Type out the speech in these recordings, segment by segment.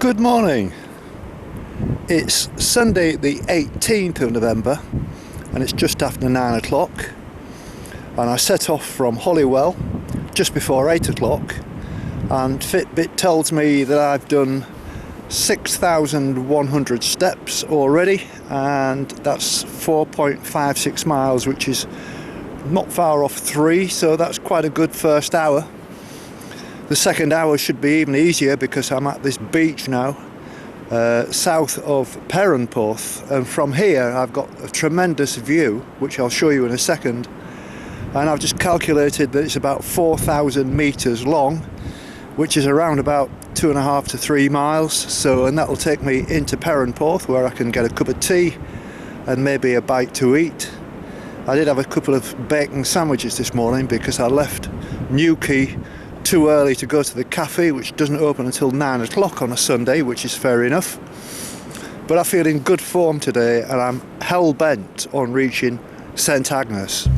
Good morning. It's Sunday the 18th of November and it's just after 9 o'clock, and I set off from Holywell just before 8 o'clock, and Fitbit tells me that I've done 6,100 steps already, and that's 4.56 miles, which is not far off 3, so that's quite a good first hour. The second hour should be even easier because I'm at this beach now, south of Perranporth, and from here I've got a tremendous view, which I'll show you in a second, and I've just calculated that it's about 4,000 metres long, which is around about 2.5 to 3 miles, and that'll take me into Perranporth, where I can get a cup of tea and maybe a bite to eat. I did have a couple of bacon sandwiches this morning because I left Newquay too early to go to the cafe, which doesn't open until 9 o'clock on a Sunday, which is fair enough. But I feel in good form today, and I'm hell-bent on reaching St Agnes.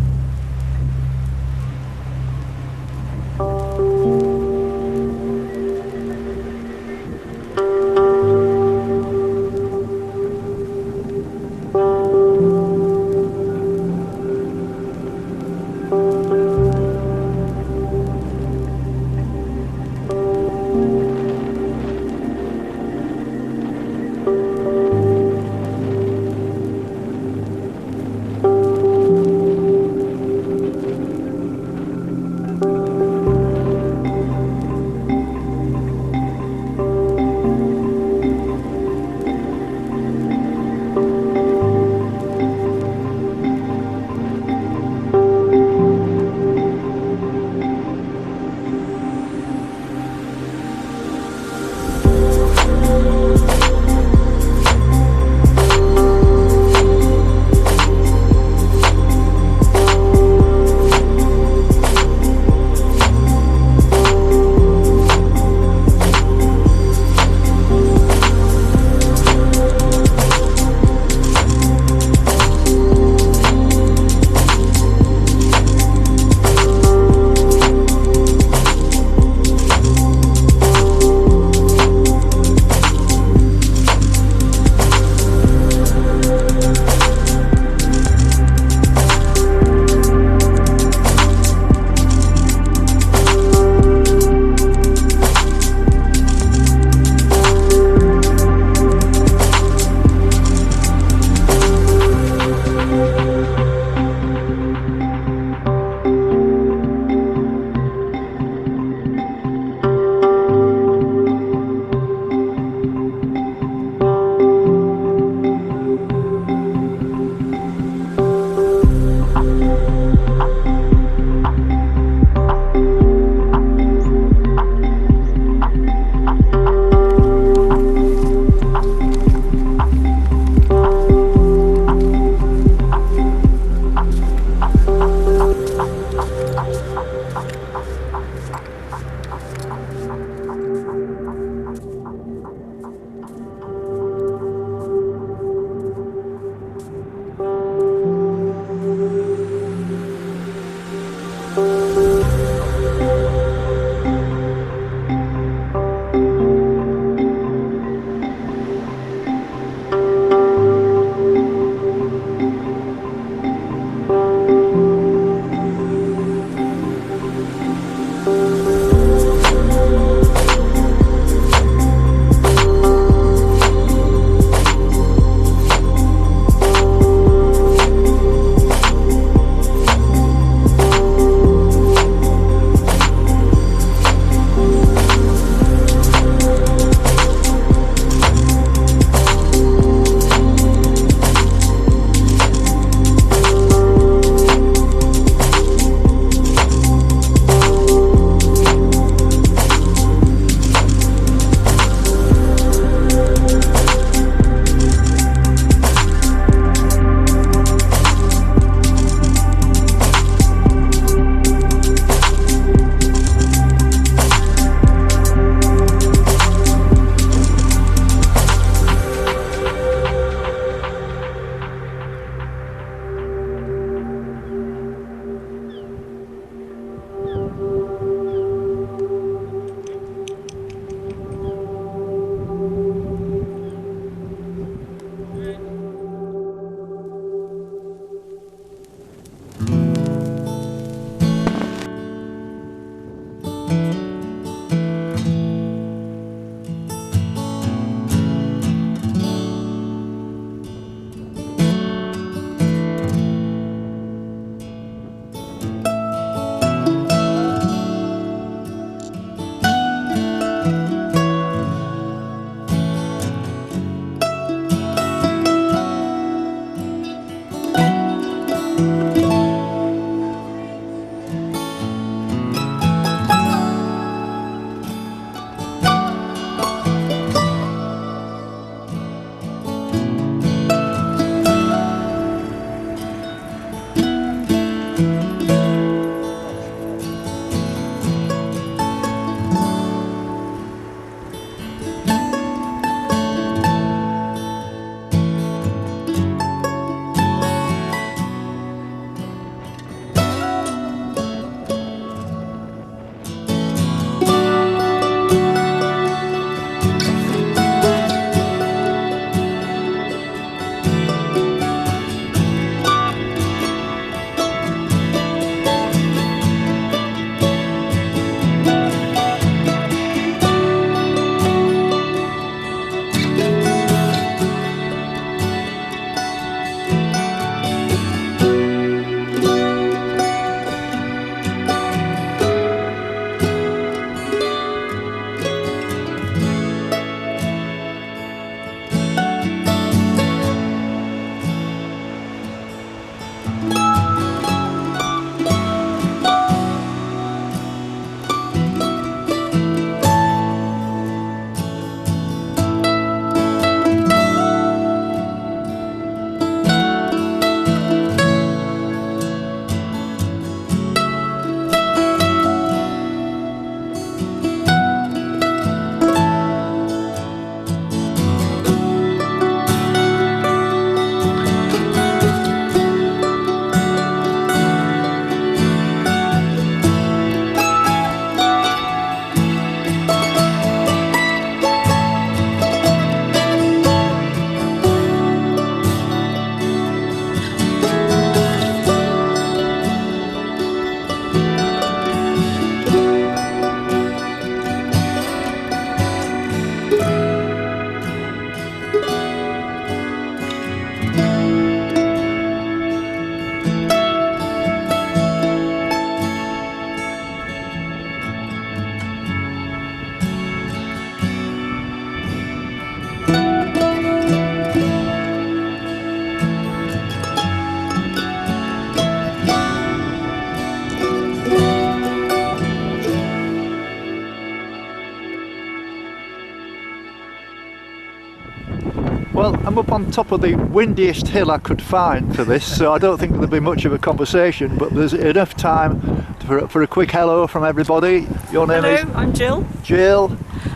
Well, I'm up on top of the windiest hill I could find for this, so I don't think there'll be much of a conversation, but there's enough time for a quick hello from everybody. Your name is? Hello, I'm Jill. Jill.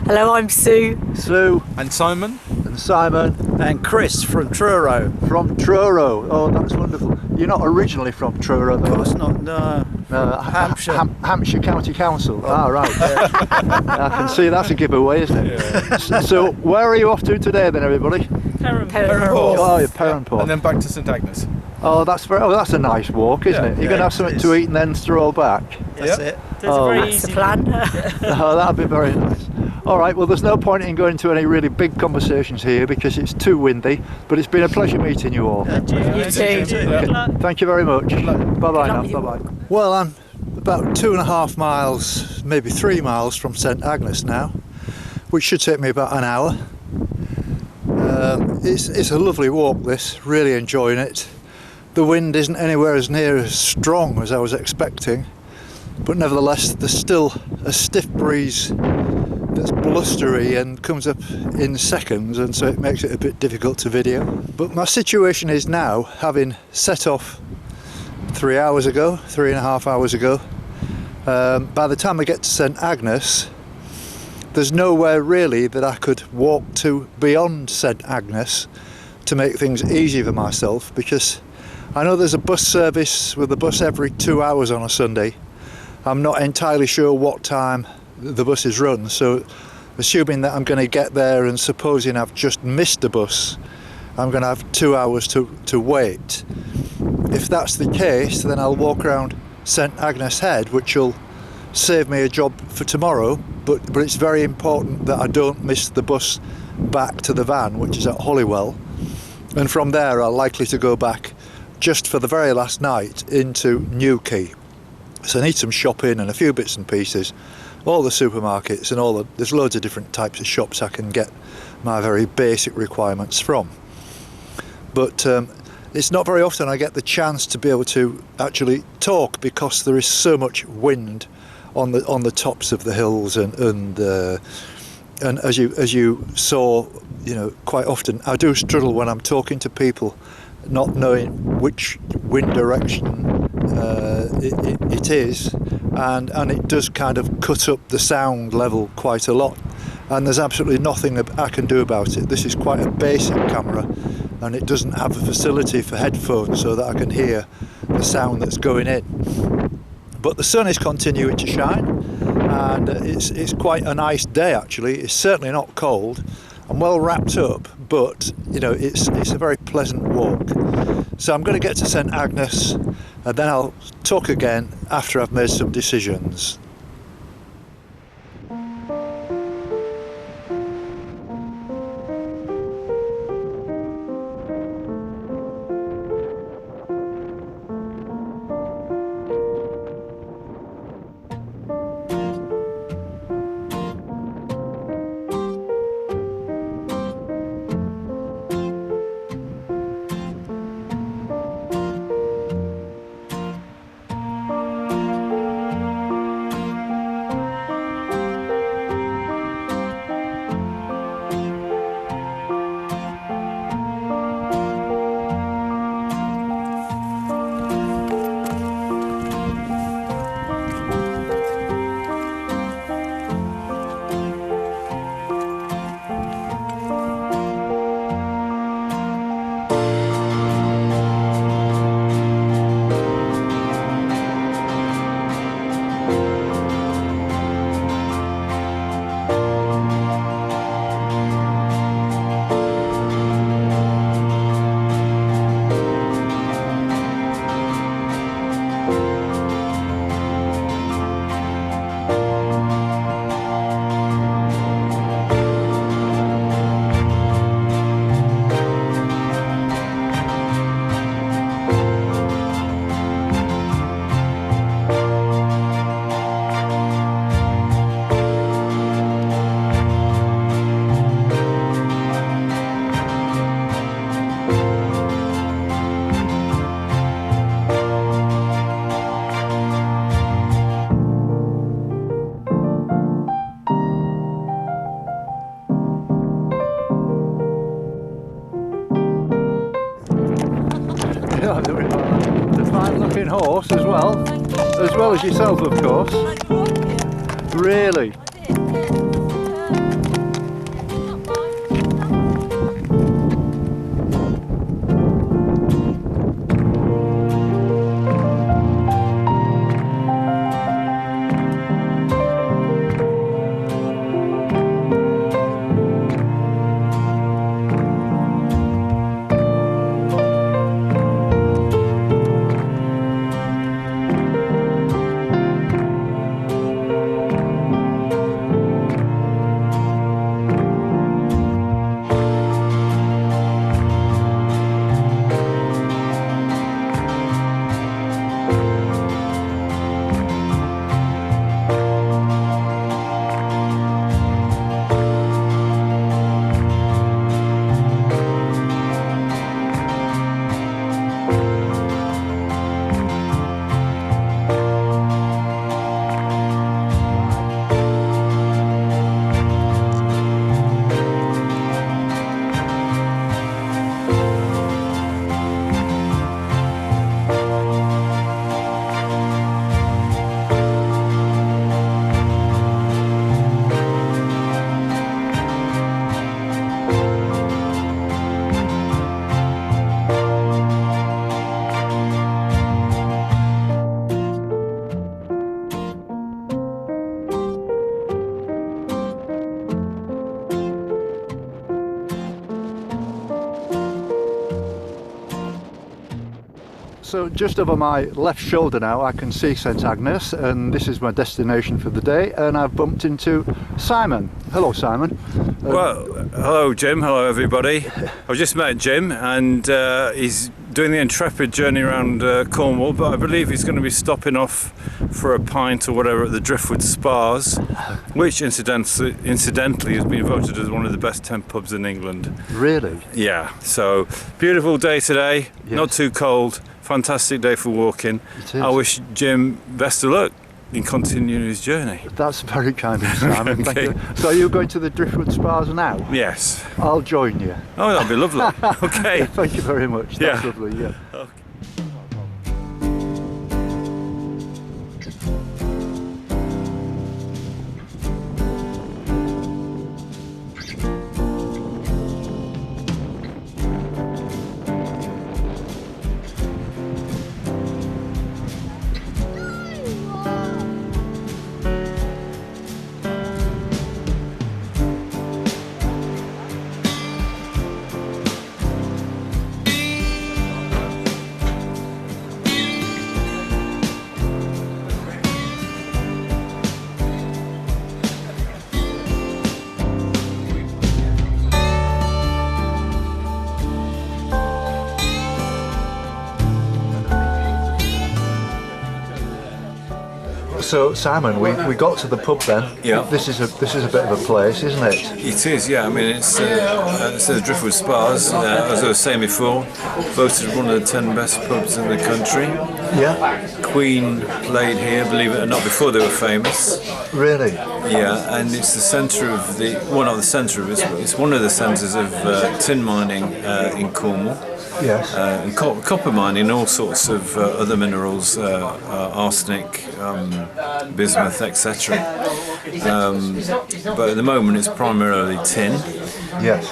Hello, I'm Sue. Sue. And Simon. And Simon. And Chris from Truro. From Truro. Oh, that's wonderful. You're not originally from Truro, though? Of course not, no. Hampshire. Hampshire County Council. Ah, right. Yeah. I can see that's a giveaway, isn't it? Yeah. So, where are you off to today, then, everybody? Perranporth. Oh, you're Perranporth. And then back to St Agnes. Oh, that's a nice walk, isn't it? You're going to have something to eat and then stroll back. That's it. That's the plan. Oh, that'd be very nice. All right, well, there's no point in going into any really big conversations here because it's too windy, but it's been a pleasure meeting you all. You too. Okay. Thank you very much. Bye-bye now. Bye-bye. Well, I'm about 2.5 miles, maybe 3 miles from St Agnes now, which should take me about an hour. It's a lovely walk, this, really enjoying it. The wind isn't anywhere as near as strong as I was expecting, but nevertheless there's still a stiff breeze that's blustery and comes up in seconds, and so it makes it a bit difficult to video. But my situation is now, having set off 3 hours ago, 3.5 hours ago, by the time I get to St Agnes, there's nowhere really that I could walk to beyond St Agnes to make things easy for myself, because I know there's a bus service with a bus every 2 hours on a Sunday. I'm not entirely sure what time the bus is run, so assuming that I'm going to get there and supposing I've just missed a bus, I'm going to have 2 hours to wait. If that's the case, then I'll walk around St Agnes Head, which will save me a job for tomorrow, but it's very important that I don't miss the bus back to the van, which is at Holywell, and from there I'm likely to go back just for the very last night into Newquay. So I need some shopping and a few bits and pieces, all the supermarkets and there's loads of different types of shops I can get my very basic requirements from. But it's not very often I get the chance to be able to actually talk, because there is so much wind on the tops of the hills, and as you saw, quite often I do struggle when I'm talking to people, not knowing which wind direction it is, and it does kind of cut up the sound level quite a lot, and there's absolutely nothing I can do about it. This is quite a basic camera, and it doesn't have a facility for headphones so that I can hear the sound that's going in. But the sun is continuing to shine, and it's quite a nice day actually. It's certainly not cold. I'm well wrapped up, but it's a very pleasant walk. So I'm going to get to St Agnes, and then I'll talk again after I've made some decisions. there we are. The fine-looking horse as well as yourself, of course. Really. So just over my left shoulder now I can see St Agnes, and this is my destination for the day, and I've bumped into Simon. Hello Simon. Well, hello Jim, hello everybody. I've just met Jim and he's doing the intrepid journey around Cornwall, but I believe he's going to be stopping off for a pint or whatever at the Driftwood Spas, which incidentally has been voted as one of the best tent pubs in England. Really? Yeah, so beautiful day today, yes. Not too cold, fantastic day for walking. It is. I wish Jim best of luck in continuing his journey. That's very kind of you, Simon. Okay. Thank you. So are you going to the Driftwood Spas now? Yes. I'll join you. Oh, that'd be lovely. Okay. Thank you very much. That's Yeah. lovely, yeah. Okay. So Simon, we got to the pub then. Yeah. This is a bit of a place, isn't it? It is, yeah. I mean, it's the Driftwood Spas, as I was saying before, voted one of the 10 best pubs in the country. Yeah. Queen played here, believe it or not, before they were famous. Really? Yeah, and it's the centre of not the centre of it, it's one of the centres of tin mining in Cornwall. Yes. And copper mining, all sorts of other minerals, arsenic, bismuth, etc. But at the moment it's primarily tin. Yes.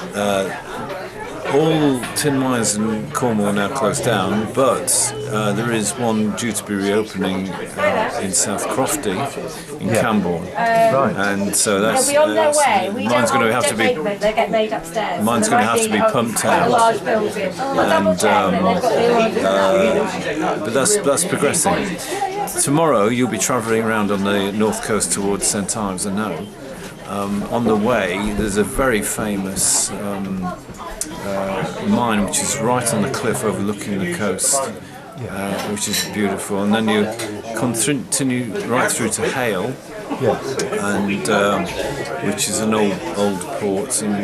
All tin mines in Cornwall are now closed down, but there is one due to be reopening in South Crofty in Camborne. Right. And so that's They'll be on their way. We mine's don't going to have to be make them. They get made upstairs. mine's going to have to be pumped A out. large building. But that's progressing. Tomorrow you'll be travelling around on the north coast towards St Ives, I know. On the way there's a very famous mine which is right on the cliff overlooking the coast, which is beautiful, and then you continue right through to Hale. Yes. And which is an old port, and I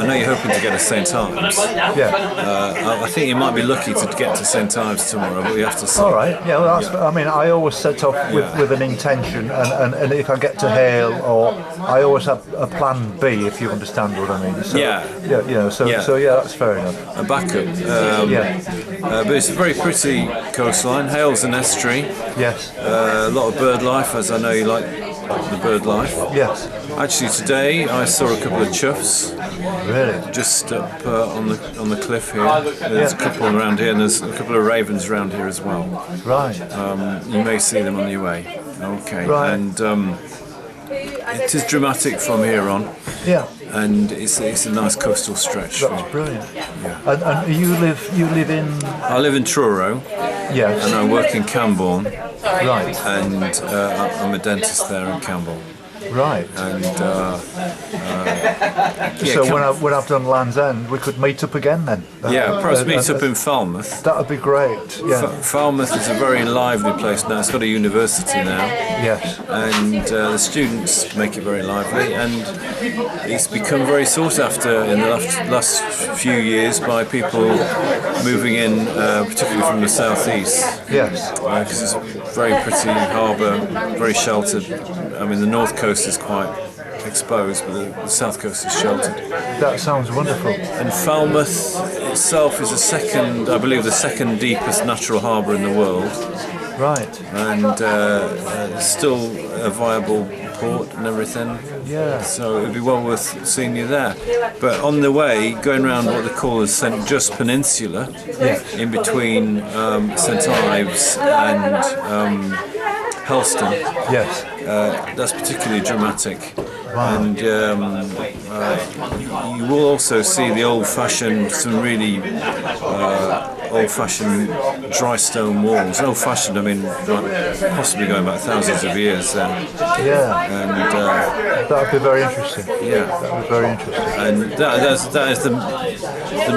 know you're hoping to get to St Ives. Yeah. I think you might be lucky to get to St Ives tomorrow, but we have to see. All right. Yeah. Well, I mean, I always set off with an intention, and if I get to Hale, or I always have a plan B, if you understand what I mean. So, Yeah. So that's fair enough. A backup. But it's a very pretty coastline. Hale's an estuary. Yes. A lot of bird life, as I know you like the bird life. Yes. Actually, today I saw a couple of chuffs. Really? Just up on the cliff here. There's a couple around here, and there's a couple of ravens around here as well. Right. You may see them on your way. Okay. Right. And it is dramatic from here on. Yeah. And it's a nice coastal stretch. That's brilliant. Yeah. And you live in? I live in Truro. Yes. And I work in Camborne. Right. And I'm a dentist there in Camborne. Right. And so when I've done Land's End, we could meet up again then. Perhaps meet up in Falmouth. That would be great. Yeah. Falmouth is a very lively place now. It's got a university now. Yes. And the students make it very lively, and it's become very sought after in the last few years by people moving in, particularly from the southeast. Yes. Because it's a very pretty harbour, very sheltered. I mean, the north coast is quite exposed, but the south coast is sheltered. That sounds wonderful. And Falmouth itself is I believe, the second deepest natural harbour in the world. Right. And still a viable port and everything. Yeah. So it'd be well worth seeing you there. But on the way, going around what they call the St Just Peninsula, in between St Ives and Helston. Yes. That's particularly dramatic. Wow. And you will also see the old-fashioned, some really old-fashioned dry stone walls. Old-fashioned, I mean, like possibly going back thousands of years. Yeah. And that would be very interesting. Yeah, that would be very interesting. And that is the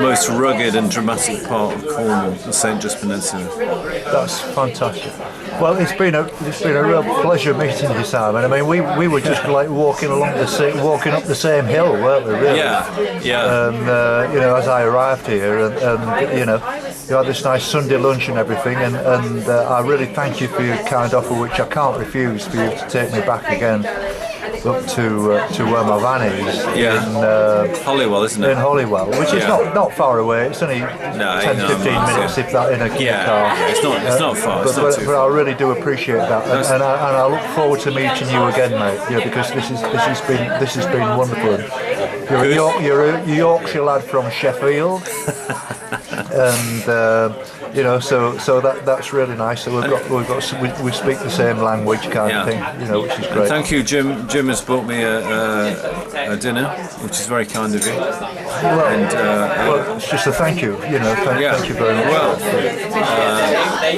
most rugged and dramatic part of Cornwall, the St Just Peninsula. That's fantastic. Well, it's been a real pleasure meeting you, Simon. I mean, we were just like walking up the same hill, weren't we? Really? Yeah. And as I arrived here, and you had this nice Sunday lunch and everything, and I really thank you for your kind offer, which I can't refuse, for you to take me back again up to where my van is in Holywell, isn't it? In Holywell, which is not far away. It's only 10-15 minutes, if that, in a car. Yeah, it's not far. But I really do appreciate that, and I look forward to meeting you again, mate. Yeah, because this has been wonderful. You're a Yorkshire lad from Sheffield, and so that's really nice. So we speak the same language, kind of thing, which is great. Thank you, Jim. Jim has bought me a dinner, which is very kind of you. Well, it's just a thank you. Thank you very much. Well,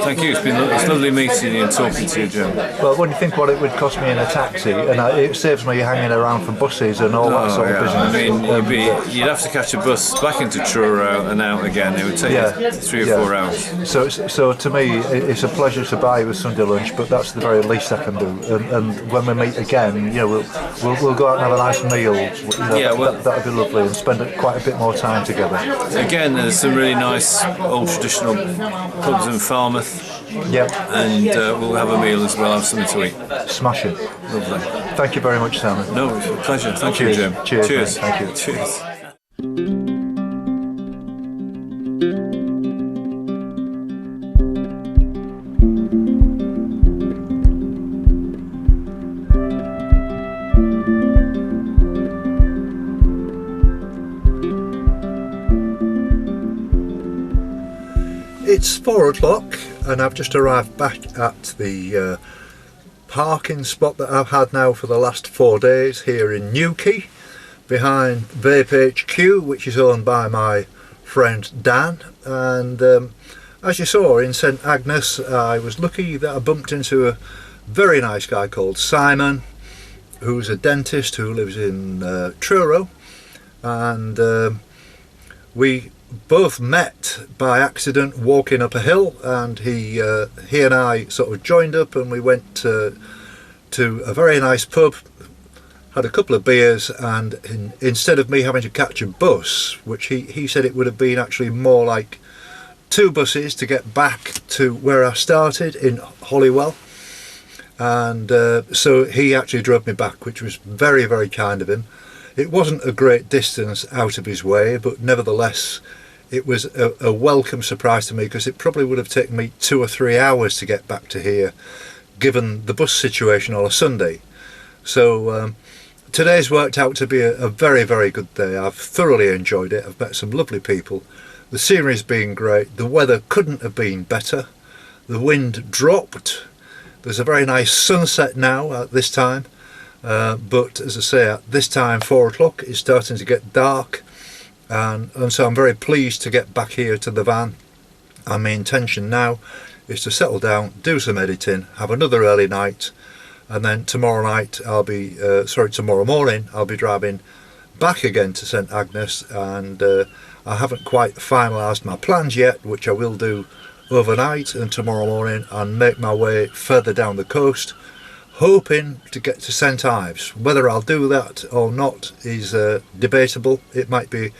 thank you. It's lovely meeting you and talking to you, Jim. Well, when you think what it would cost me in a taxi, and it saves me hanging around for buses and all that sort of business. I mean, you'd have to catch a bus back into Truro and out again. It would take you 3 or 4 hours. So to me, it's a pleasure to buy you a Sunday lunch, but that's the very least I can do. And when we meet again, we'll go out and have a nice meal. That'd be lovely, and spend quite a bit more time together. Again, there's some really nice old traditional pubs in Falmouth. Yep. And we'll have a meal as well, have something to eat. Smashing. Lovely. Thank you very much, Simon. No, it's a pleasure. Thank you, Jim. Cheers. Cheers. Thank you. Cheers. It's 4 o'clock and I've just arrived back at the parking spot that I've had now for the last 4 days here in Newquay, behind Vape HQ, which is owned by my friend Dan. And as you saw in St Agnes, I was lucky that I bumped into a very nice guy called Simon, who's a dentist who lives in Truro, and we both met by accident walking up a hill, and he and I sort of joined up, and we went to a very nice pub, had a couple of beers, and instead of me having to catch a bus, which he said it would have been actually more like 2 buses to get back to where I started in Holywell, and so he actually drove me back, which was very, very kind of him. It wasn't a great distance out of his way, but nevertheless it was a welcome surprise to me, because it probably would have taken me 2 or 3 hours to get back to here given the bus situation on a Sunday. So today's worked out to be a very, very good day. I've thoroughly enjoyed it. I've met some lovely people. The scenery's been great. The weather couldn't have been better. The wind dropped. There's a very nice sunset now at this time. But as I say, at this time, 4 o'clock, it's starting to get dark. And so I'm very pleased to get back here to the van. And my intention now is to settle down, do some editing, have another early night, and then tomorrow morning I'll be driving back again to St Agnes, and I haven't quite finalised my plans yet, which I will do overnight and tomorrow morning, and make my way further down the coast, hoping to get to St Ives. Whether I'll do that or not is debatable. It might be,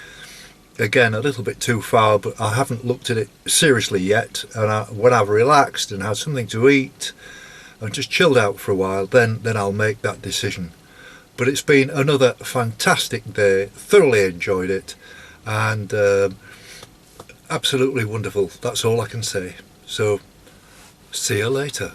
again, a little bit too far, but I haven't looked at it seriously yet, and when I've relaxed and had something to eat and just chilled out for a while, then I'll make that decision. But it's been another fantastic day, thoroughly enjoyed it, and absolutely wonderful. That's all I can say. So see you later.